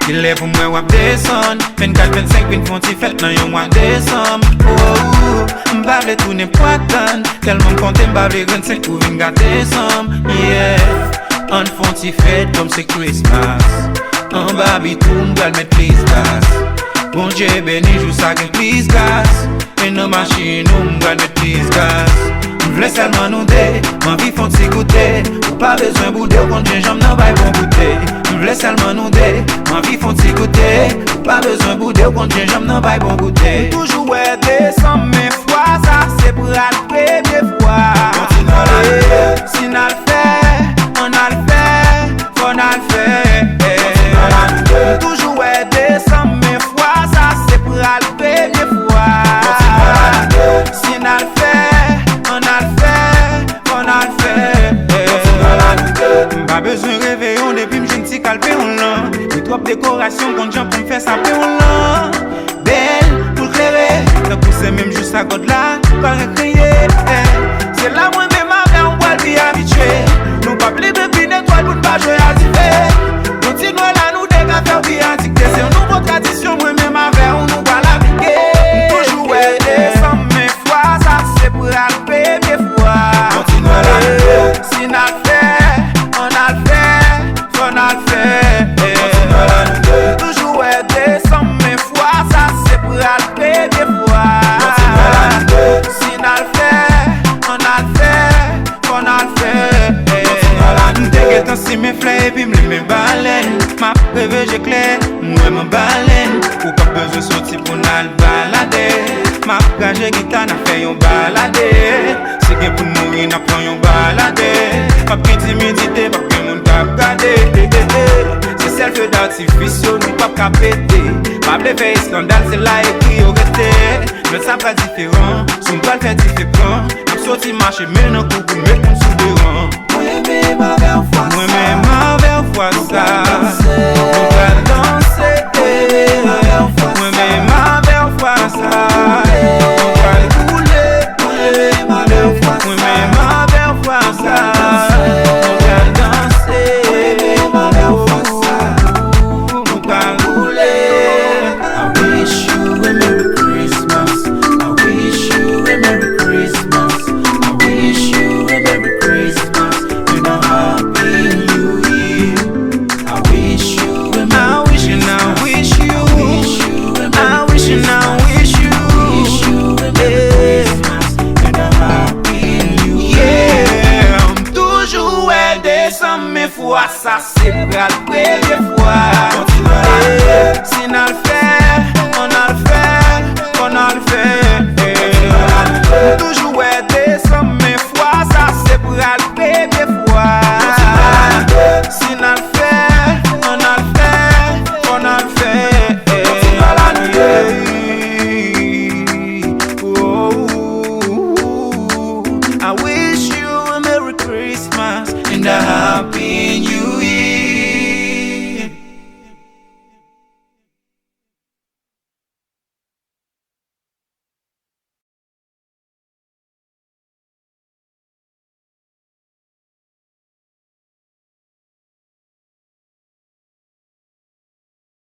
Si lè pou mwen wap deson 24-25 pin fon ti fèt nan yon mois décembre. Oh, m'bavle tout n'importe quand. Tellement m'konte m'bavle 25 pou vin gâte som. Yeah, on fon ti fèt comme c'est Christmas. En babi tout m'gal met please gas. Bon Dieu béni jou sa gen please gas. Et nos machines m'gal met please gas. M'vle seulement nous dé, m'envie fon ti goûter. Ou pas besoin bouder, ou kon gingembre nan bay bon goûter. M'vle seulement nous dé, m'envie fon ti goûter. Ou pas besoin bouder, ou kon gingembre nan bay bon goûter. Toujours descendre mes fois, ça c'est pour la première fois. Continue à la faire. Si n'a le fait, on a le fait, faut n'a le fait. Toujours descendre mes fois, ça c'est pour la première fois. Si n'a le fait, on a le fait, on a le fait. Pas besoin de réveillon depuis m'j'en ti calpé on là. Y'a trop de décoration quand j'en pour m'faire saper on là. Belle pour clairer, t'as poussé même juste à côté là, pas crier. C'est là moi même avec on va bien habitué. Nous pas plus bébé étoile pour ne pas jouer à tirer. Continuons là nous des gars faire bien dicter. C'est une nouvelle tradition moi même avec on nous va la piquer. Toujours descendre mes fois, ça c'est pour la première fois. Continue à la faire. Si n'a fait, on a le fait, on a le fait. Continue à la faire. Toujours descendre mes fois, ça c'est pour la première fois. Continue à la faire. Si n'a le fait, on a le fait, on a le fait. M'déguet si mes fleurs et puis m'les mes baleines. Ma rêve j'éclaire, moi mon baleine. Ou pas besoin sortir pour n'al balader. Ma rage guitare n'a fait yon balader. Si gen pour mourir n'a prend yon balader. Ma petite timidité, pas que mon tap garder. C'est celle feu d'artifice, nous pas qu'à péter. Ma blé fait scandale, c'est là écrit au rété. Mais ça pas différent, son bal fait différent. Nous sorti marcher, mais non coucou, mais comme souverain. Moi-même avec fois ça. Moi-même avec fois ça. On va danser. Moi-même avec fois ça. On va couler. Moi-même avec fois ça. Moi-même avec fois ça. On va danser. Moi-même avec fois ça. On va couler. I wish you a Merry Christmas. I wish you a Merry Christmas. I wish you a Merry Christmas and a Happy New Year. I wish you a Merry Christmas. I wish you. I wish you a Merry Christmas and a Happy New Year. Yeah. Toujours descendre mes fois, ça c'est pour la première fois. Continue à la faire. Si n'a le fait, on a le fait, on a le fait. Toujours descendre mes fois, ça c'est pour la première fois. Si n'a le fait, on a le fait, on a le fait. I wish you a Merry Christmas and a Happy New Year.